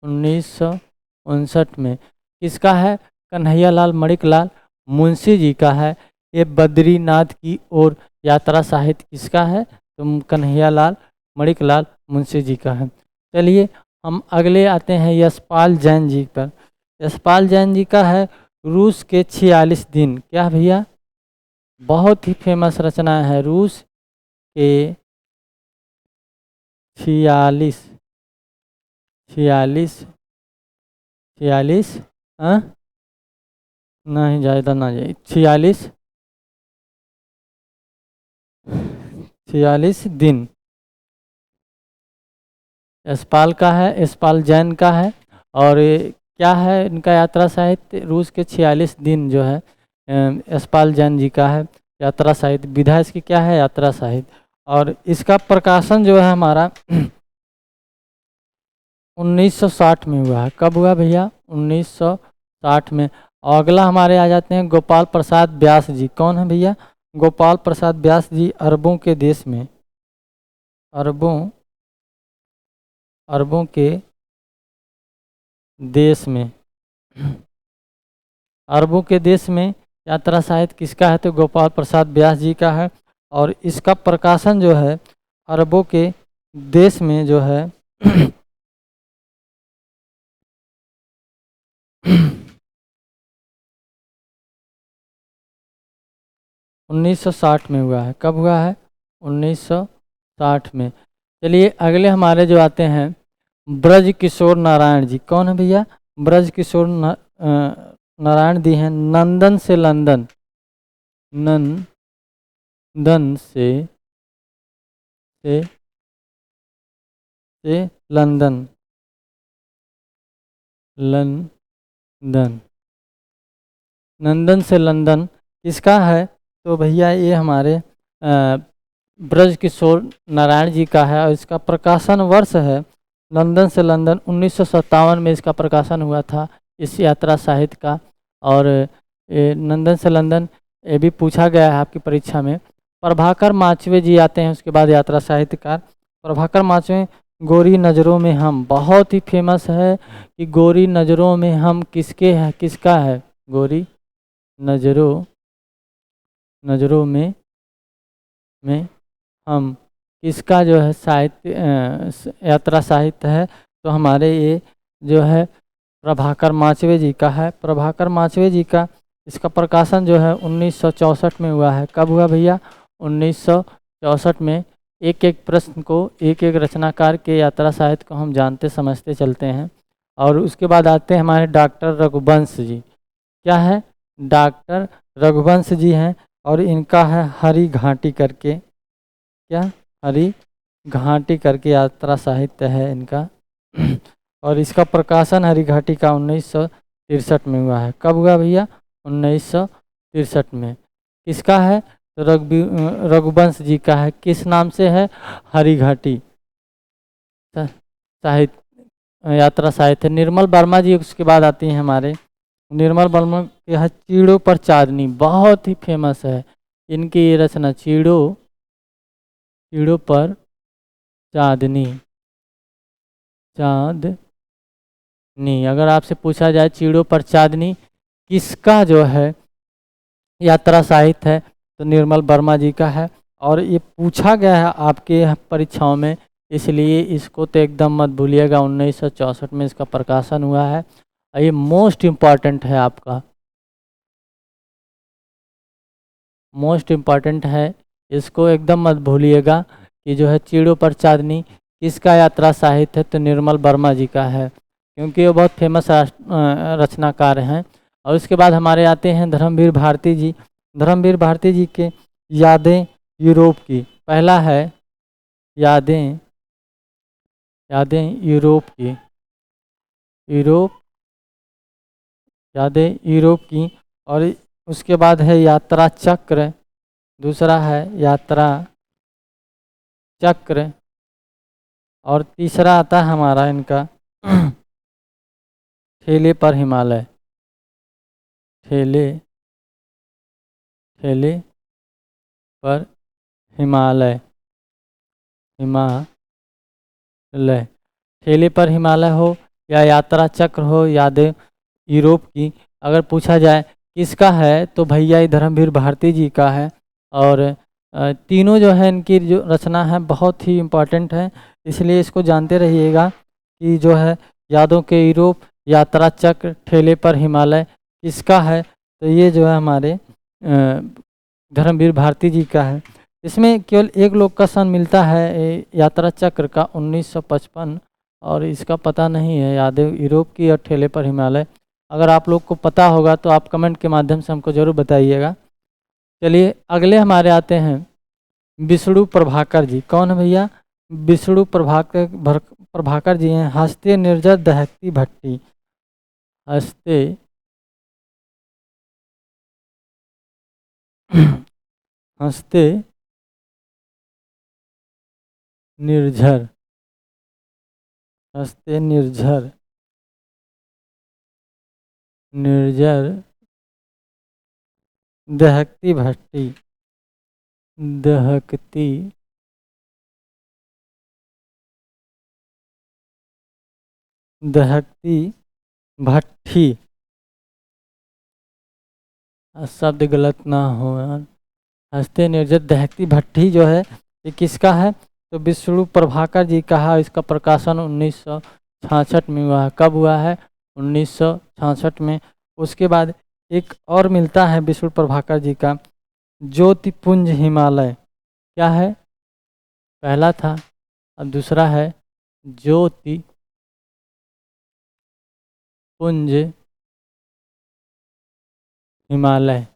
1959 में। किसका है? कन्हैया लाल मणिक लाल मुंशी जी का है। ये बद्रीनाथ की ओर यात्रा साहित्य किसका है? तो कन्हैया लाल मणिक लाल मुंशी जी का है। चलिए हम अगले आते हैं यशपाल जैन जी पर। यशपाल जैन जी का है रूस के 46 दिन। क्या भैया? बहुत ही फेमस रचना है, रूस के 46 46 46। हाँ, नहीं ज़्यादा ना जाए, 46 दिन यशपाल का है, यशपाल जैन का है। और ये क्या है इनका यात्रा साहित्य? रूस के 46 दिन जो है यशपाल जैन जी का है यात्रा साहित्य। विधा इसकी क्या है? यात्रा साहित्य। और इसका प्रकाशन जो है हमारा 1960 में हुआ है। कब हुआ भैया? 1960 में। और अगला हमारे आ जाते हैं गोपाल प्रसाद व्यास जी। कौन है भैया? गोपाल प्रसाद व्यास जी अरबों के देश में, अरबों अरबों के देश में, अरबों के देश में यात्रा साहित्य किसका है? तो गोपाल प्रसाद व्यास जी का है। और इसका प्रकाशन जो है अरबों के देश में जो है 1960 में हुआ है। कब हुआ है? 1960 में। चलिए अगले हमारे जो आते हैं ब्रज किशोर नारायण जी। कौन है भैया? ब्रज किशोर नारायण जी हैं नंदन से लंदन, नंदन से, से लंदन, लंदन, नंदन से लंदन किसका है? तो भैया ये हमारे ब्रज किशोर नारायण जी का है। और इसका प्रकाशन वर्ष है लंदन से लंदन 1957 में इसका प्रकाशन हुआ था इस यात्रा साहित्य का। और नंदन से लंदन ये भी पूछा गया है आपकी परीक्षा में। प्रभाकर माचवे जी आते हैं उसके बाद यात्रा साहित्यकार। प्रभाकर माचवे गोरी नज़रों में हम, बहुत ही फेमस है कि गोरी नज़रों में हम किसके है, किसका है? गोरी नज़रों नज़रों में हम किसका जो है साहित्य यात्रा साहित्य है? तो हमारे ये जो है प्रभाकर माचवे जी का है। प्रभाकर माचवे जी का इसका प्रकाशन जो है 1964 में हुआ है। कब हुआ भैया? 1964 में एक एक प्रश्न को, एक एक रचनाकार के यात्रा साहित्य को हम जानते समझते चलते हैं। और उसके बाद आते हैं हमारे डॉक्टर रघुवंश जी। क्या है? डॉक्टर रघुवंश जी हैं और इनका है हरी घाटी करके, क्या, हरी घाटी करके यात्रा साहित्य है इनका। और इसका प्रकाशन हरी घाटी का 1963 में हुआ है। कब हुआ भैया? 1963 में। किसका है? तो रघुवंश जी का है। किस नाम से है? हरी घाटी साहित्य, यात्रा साहित्य। निर्मल वर्मा जी उसके बाद आती हैं हमारे। निर्मल वर्मा के है चीड़ों पर चांदनी, बहुत ही फेमस है इनकी ये रचना, चीड़ों पर चांदनी। अगर आपसे पूछा जाए चीड़ों पर चांदनी किसका जो है यात्रा साहित्य है, तो निर्मल वर्मा जी का है। और ये पूछा गया है आपके परीक्षाओं में, इसलिए इसको तो एकदम मत भूलिएगा। 1964 में इसका प्रकाशन हुआ है और ये मोस्ट इम्पॉर्टेंट है आपका, मोस्ट इम्पॉर्टेंट है। इसको एकदम मत भूलिएगा कि जो है चीड़ों पर चांदनी किसका यात्रा साहित्य है, तो निर्मल वर्मा जी का है, क्योंकि वो बहुत फेमस रचनाकार हैं। और उसके बाद हमारे आते हैं धर्मवीर भारती जी। धर्मवीर भारती जी के यादें यूरोप की। पहला है यादें यूरोप की, यादें यूरोप की। और उसके बाद है यात्रा चक्र, दूसरा है यात्रा चक्र। और तीसरा आता है हमारा इनका ठेले पर हिमालय, ठेले पर हिमालय, ठेले पर हिमालय हो या यात्रा चक्र हो, यादें यूरोप की, अगर पूछा जाए किसका है तो भैया ये धर्मवीर भारती जी का है। और तीनों जो है इनकी जो रचना है बहुत ही इम्पोर्टेंट है, इसलिए इसको जानते रहिएगा कि जो है यादों के यूरोप, यात्रा चक्र, ठेले पर हिमालय किसका है, तो ये जो है हमारे धर्मवीर भारती जी का है। इसमें केवल एक लोकेशन मिलता है यात्रा चक्र का 1955, और इसका पता नहीं है, यादें यूरोप की और ठेले पर हिमालय। अगर आप लोग को पता होगा तो आप कमेंट के माध्यम से हमको ज़रूर बताइएगा। चलिए अगले हमारे आते हैं विष्णु प्रभाकर जी। कौन है भैया? विष्णु प्रभाकर जी हैं। हंसते निर्जर दहकती भट्टी, हंसते हंसते निर्झर, हंसते निर्झर दहकती भट्टी, दहकती दहकती भट्टी, शब्द गलत ना हो यार। हंसते निर्जर दहकती भट्टी जो है ये किसका है, तो विष्णु प्रभाकर जी का है। इसका प्रकाशन 1966 में हुआ है। कब हुआ है? 1966 में। उसके बाद एक और मिलता है विष्णु प्रभाकर जी का, ज्योतिपुंज हिमालय। क्या है? पहला था, अब दूसरा है ज्योतिपुंज हिमालय,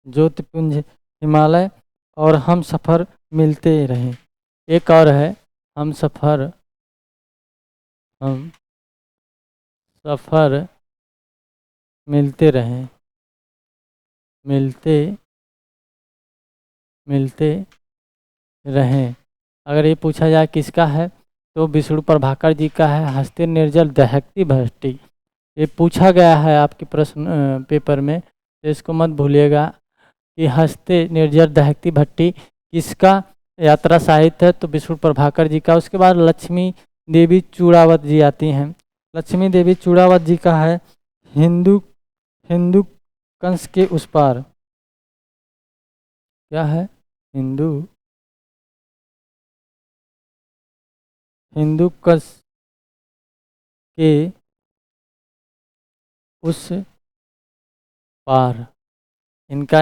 ज्योतिपुंज हिमालय। और हम सफ़र मिलते रहें, एक और है हम सफ़र मिलते रहें, मिलते रहें। अगर ये पूछा जाए किसका है, तो विष्णु प्रभाकर जी का है। हंसते निर्जल दहकती भट्टी, ये पूछा गया है आपके प्रश्न पेपर में, तो इसको मत भूलिएगा कि हंसते निर्जर दहकती भट्टी किसका यात्रा साहित्य है, तो विष्णु प्रभाकर जी का। उसके बाद लक्ष्मी देवी चूड़ावत जी आती हैं। लक्ष्मी देवी चूड़ावत जी का है हिंदू कंस के उस पार। क्या है? हिंदू कंस के उस पार, इनका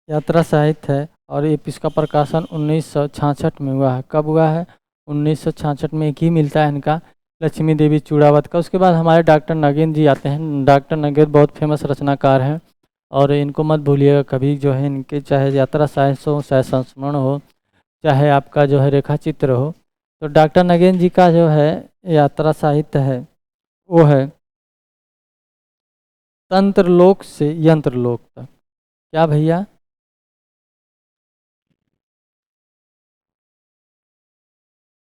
यात्रा साहित्य है और ये इसका प्रकाशन 1966 में हुआ है। कब हुआ है? 1966 में। एक ही मिलता है इनका, लक्ष्मी देवी चूड़ावत का। उसके बाद हमारे डॉक्टर नगेंद्र जी आते हैं। डॉक्टर नगेंद्र बहुत फेमस रचनाकार हैं और इनको मत भूलिएगा कभी। जो है इनके चाहे यात्रा साहित्य हो, चाहे संस्मरण हो, चाहे आपका जो है रेखा चित्र हो, तो डॉक्टर नगेंद्र जी का जो है यात्रा साहित्य है वो है तंत्र लोक से यंत्र लोक तक। क्या भैया?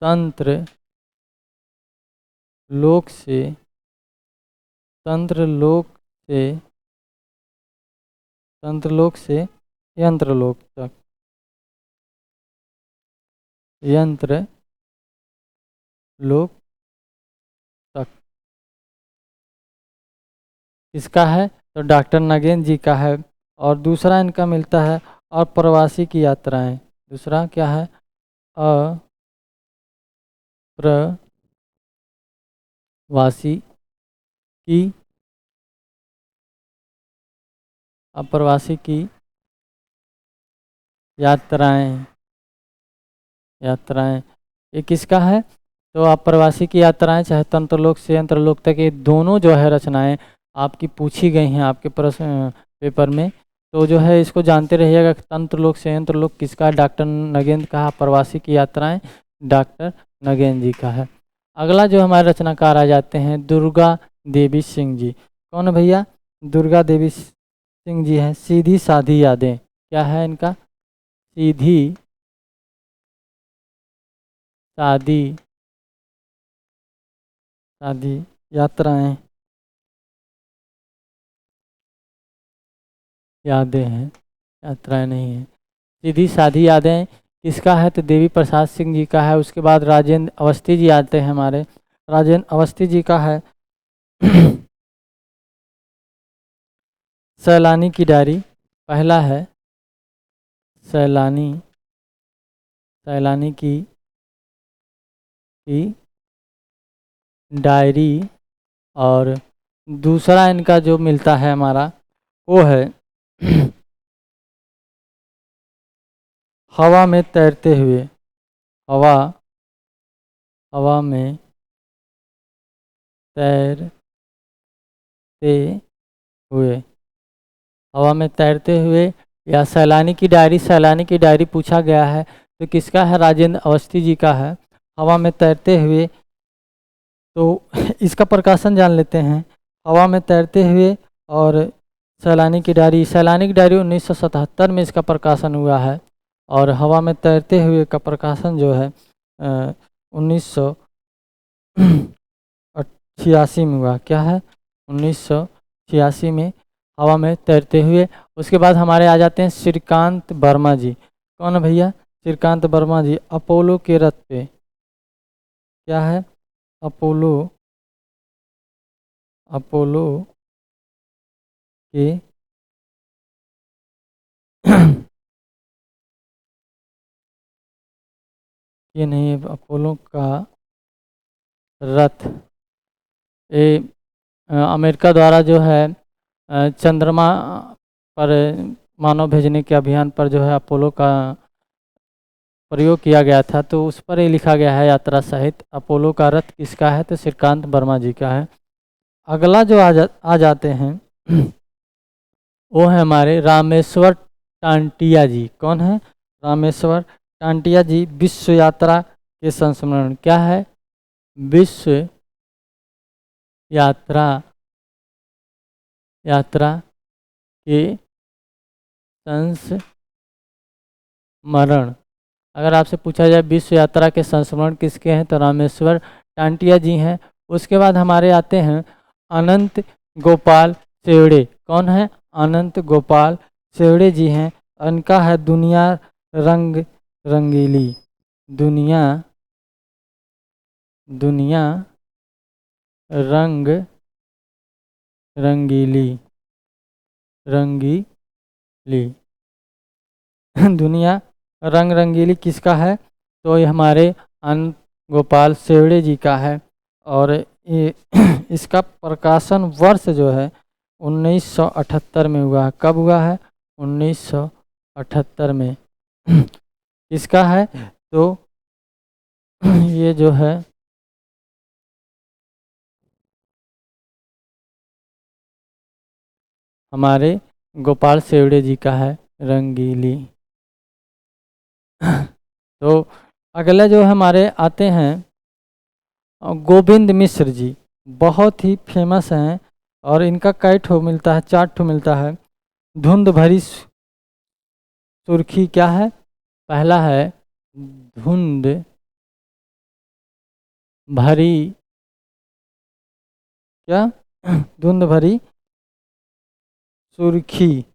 तंत्र लोक से, तंत्र लोक से, तंत्र लोक से यंत्र लोक तक। यंत्र लोक तक किसका है? तो डॉक्टर नगेंद्र जी का है। और दूसरा इनका मिलता है अप्रवासी की यात्राएं। दूसरा क्या है? अप्रवासी की, अप्रवासी की यात्राएं। यात्राएं ये किसका है? तो अप्रवासी की यात्राएं चाहे तंत्रलोक से यंत्रलोक तक, ये दोनों जो है रचनाएं आपकी पूछी गई हैं आपके प्रश्न पेपर में। तो जो है इसको जानते रहिएगा कि तंत्रलोक से यंत्रलोक किसका है? डॉक्टर नगेंद्र का। अप्रवासी की यात्राएं डॉक्टर नगेंद्र जी का है। अगला जो हमारे रचनाकार आ जाते हैं दुर्गा देवी सिंह जी। कौन है भैया? दुर्गा देवी सिंह जी हैं। सीधी साधी यादें। क्या है इनका? सीधी सादी, सादी यात्राएं, यादें हैं, यात्राएं नहीं है। सीधी सादी यादें किसका है? तो देवी प्रसाद सिंह जी का है। उसके बाद राजेंद्र अवस्थी जी आते हैं हमारे। राजेंद्र अवस्थी जी का है सैलानी की डायरी। पहला है सैलानी, सैलानी की डायरी। और दूसरा इनका जो मिलता है हमारा वो है हवा में तैरते हुए। हवा, हवा में तैरते हुए। हवा में तैरते हुए या सैलानी की डायरी। सैलानी की डायरी पूछा गया है तो किसका है? राजेंद्र अवस्थी जी का है। हवा में तैरते हुए, तो इसका प्रकाशन जान लेते हैं। हवा में तैरते हुए और सैलानी की डायरी। सैलानी की डायरी 1977 में इसका प्रकाशन हुआ है और हवा में तैरते हुए का प्रकाशन जो है 1986 में हुआ। क्या है? 1986 में हवा में तैरते हुए। उसके बाद हमारे आ जाते हैं श्रीकांत वर्मा जी। कौन है भैया? श्रीकांत वर्मा जी। अपोलो के रथ पे। क्या है? अपोलो, अपोलो के ये नहीं है, अपोलो का रथ। ये अमेरिका द्वारा जो है चंद्रमा पर मानव भेजने के अभियान पर जो है अपोलो का प्रयोग किया गया था, तो उस पर ये लिखा गया है यात्रा साहित्य। अपोलो का रथ किसका है? तो श्रीकांत वर्मा जी का है। अगला जो आ जाते हैं वो है हमारे रामेश्वर टांटिया जी। कौन है? रामेश्वर टांटिया जी। विश्व यात्रा के संस्मरण। क्या है? विश्व यात्रा, यात्रा के संस्मरण। अगर आपसे पूछा जाए विश्व यात्रा के संस्मरण किसके हैं, तो रामेश्वर टांटिया जी हैं। उसके बाद हमारे आते हैं अनंत गोपाल सेवड़े। कौन है? अनंत गोपाल सेवड़े जी हैं। उनका है दुनिया रंग रंगीली। दुनिया, दुनिया रंग रंगीली, रंगीली। दुनिया रंग रंगीली किसका है? तो ये हमारे अनंत गोपाल सेवड़े जी का है। और ये इसका प्रकाशन वर्ष जो है 1978 में हुआ है। कब हुआ है? 1978 में। किसका है? तो ये जो है हमारे गोपाल सेवड़े जी का है, रंगीली। तो अगला जो हमारे आते हैं गोविंद मिश्र जी, बहुत ही फेमस हैं और इनका कई ठो मिलता है, 4 ठो मिलता है। धुंध भरी सुर्खी क्या है? पहला है धुंध भरी, क्या? धुंध भरी सुर्खी,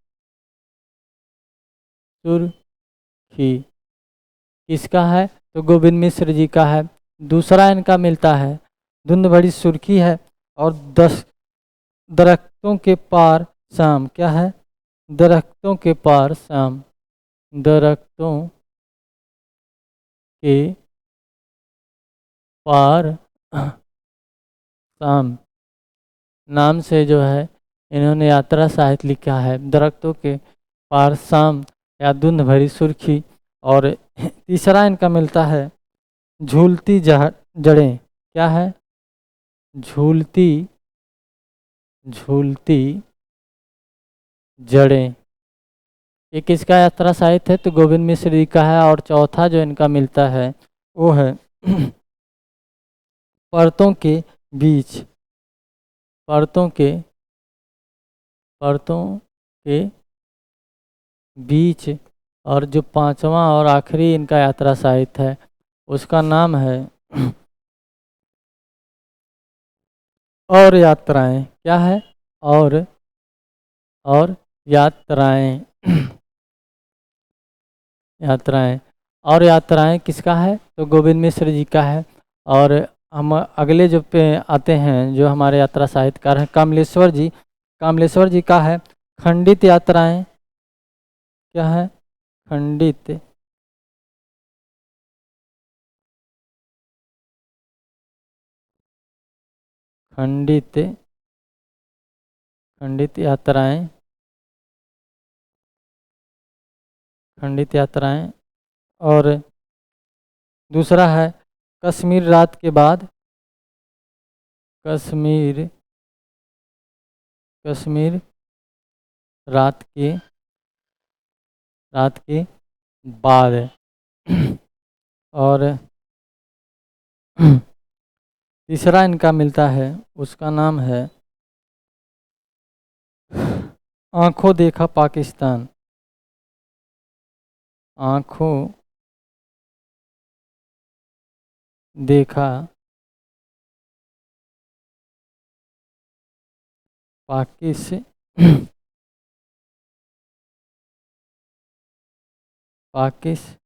सुर्खी किसका है? तो गोविंद मिश्र जी का है। दूसरा इनका मिलता है धुंध भरी सुर्खी है और 10 दरख्तों के पार शाम, क्या है? दरख्तों के पार शाम, दरख्तों के पार शाम नाम से जो है इन्होंने यात्रा साहित्य लिखा है। दरख्तों के पार शाम या धुंध भरी सुर्खी। और तीसरा इनका मिलता है झूलती जड़ें, क्या है? झूलती, झूलती जड़ें, ये किसका यात्रा साहित्य है? तो गोविंद मिश्र जी का है। और चौथा जो इनका मिलता है वो है परतों के बीच, परतों के बीच। और जो पांचवा और आखिरी इनका यात्रा साहित्य है उसका नाम है और यात्राएं, क्या है? और यात्राएं। यात्राएं, और यात्राएं किसका है? तो गोविंद मिश्र जी का है। और हम अगले जो पे आते हैं जो हमारे यात्रा साहित्यकार हैं कमलेश्वर जी, कमलेश्वर जी का है खंडित यात्राएं, क्या है? खंडित, खंडित, खंडित यात्राएं, खंडित यात्राएं। और दूसरा है कश्मीर रात के बाद, कश्मीर, कश्मीर रात के, रात के बाद। और तीसरा इनका मिलता है उसका नाम है आंखों देखा पाकिस्तान, आंखों देखा पाकिस्तान, पाकिस्तान,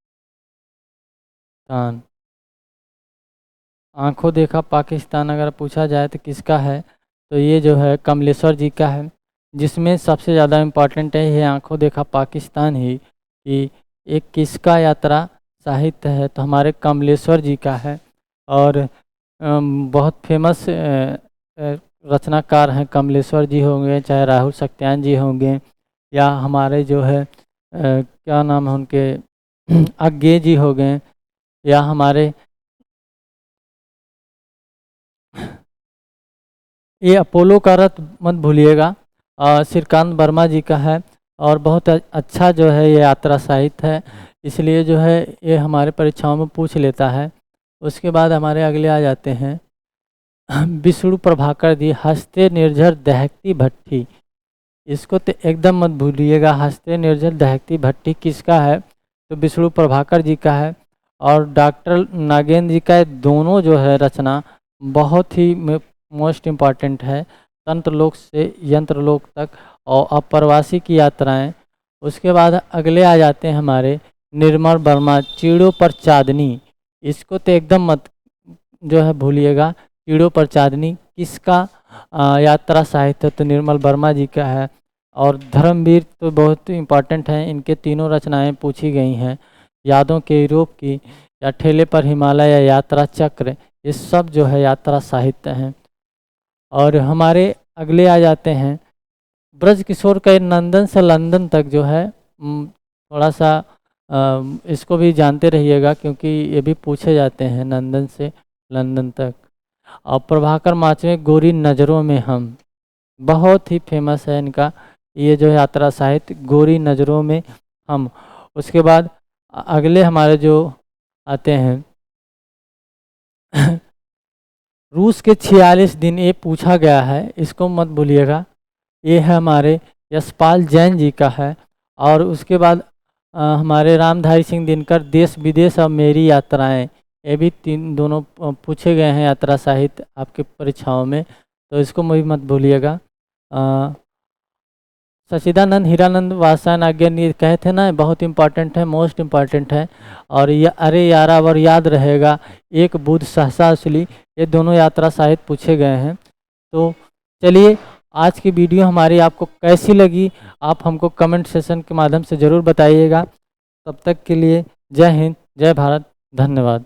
आंखों देखा पाकिस्तान अगर पूछा जाए तो किसका है? तो ये जो है कमलेश्वर जी का है। जिसमें सबसे ज़्यादा इम्पॉर्टेंट है ये आंखों देखा पाकिस्तान ही कि एक किसका यात्रा साहित्य है? तो हमारे कमलेश्वर जी का है। और बहुत फेमस रचनाकार हैं कमलेश्वर जी होंगे, चाहे राहुल सत्यान जी होंगे, या हमारे जो है क्या नाम है उनके आज्ञे जी हो गए, या हमारे ये अपोलो का रथ मत भूलिएगा, श्रीकांत वर्मा जी का है। और बहुत अच्छा जो है ये यात्रा साहित्य है, इसलिए जो है ये हमारे परीक्षाओं में पूछ लेता है। उसके बाद हमारे अगले आ जाते हैं विष्णु प्रभाकर जी, हंसते निर्झर दहकती भट्ठी, इसको तो एकदम मत भूलिएगा। हंसते निर्झर दहकती भट्ठी किसका है? तो विष्णु प्रभाकर जी का है। और डॉक्टर नागेंद्र जी का दोनों जो है रचना बहुत ही मोस्ट इम्पॉर्टेंट है, तंत्रलोक से यंत्रलोक तक और अप्रवासी की यात्राएं। उसके बाद अगले आ जाते हैं हमारे निर्मल वर्मा, चीड़ों पर चांदनी, इसको तो एकदम मत जो है भूलिएगा। चीड़ों पर चांदनी किसका यात्रा साहित्य? तो निर्मल वर्मा जी का है। और धर्मवीर तो बहुत इम्पॉर्टेंट है, इनके तीनों रचनाएं पूछी गई हैं। यादों के यूरोप की, या ठेले पर हिमालय, या यात्रा चक्र, ये सब जो है यात्रा साहित्य हैं। और हमारे अगले आ जाते हैं ब्रज किशोर का नंदन से लंदन तक जो है थोड़ा सा इसको भी जानते रहिएगा, क्योंकि ये भी पूछे जाते हैं नंदन से लंदन तक। और प्रभाकर माचवे गोरी नज़रों में हम, बहुत ही फेमस है इनका ये जो यात्रा साहित्य, गोरी नज़रों में हम। उसके बाद अगले हमारे जो आते हैं रूस के 46 दिन, ये पूछा गया है, इसको मत भूलिएगा। ये है हमारे यशपाल जैन जी का है। और उसके बाद हमारे रामधारी सिंह दिनकर देश विदेश और मेरी यात्राएं, ये भी दोनों पूछे गए हैं यात्रा साहित्य आपके परीक्षाओं में, तो इसको भी मत भूलिएगा। सच्चिदानंद हीरानंद वात्स्यायन आज्ञा कहे थे ना, बहुत इंपॉर्टेंट है, मोस्ट इम्पॉर्टेंट है। और अरे यारावर याद रहेगा, एक बुध सहसा असली, ये दोनों यात्रा साहित्य पूछे गए हैं। तो चलिए, आज की वीडियो हमारी आपको कैसी लगी, आप हमको कमेंट सेशन के माध्यम से ज़रूर बताइएगा। तब तक के लिए जय हिंद, जय भारत, धन्यवाद।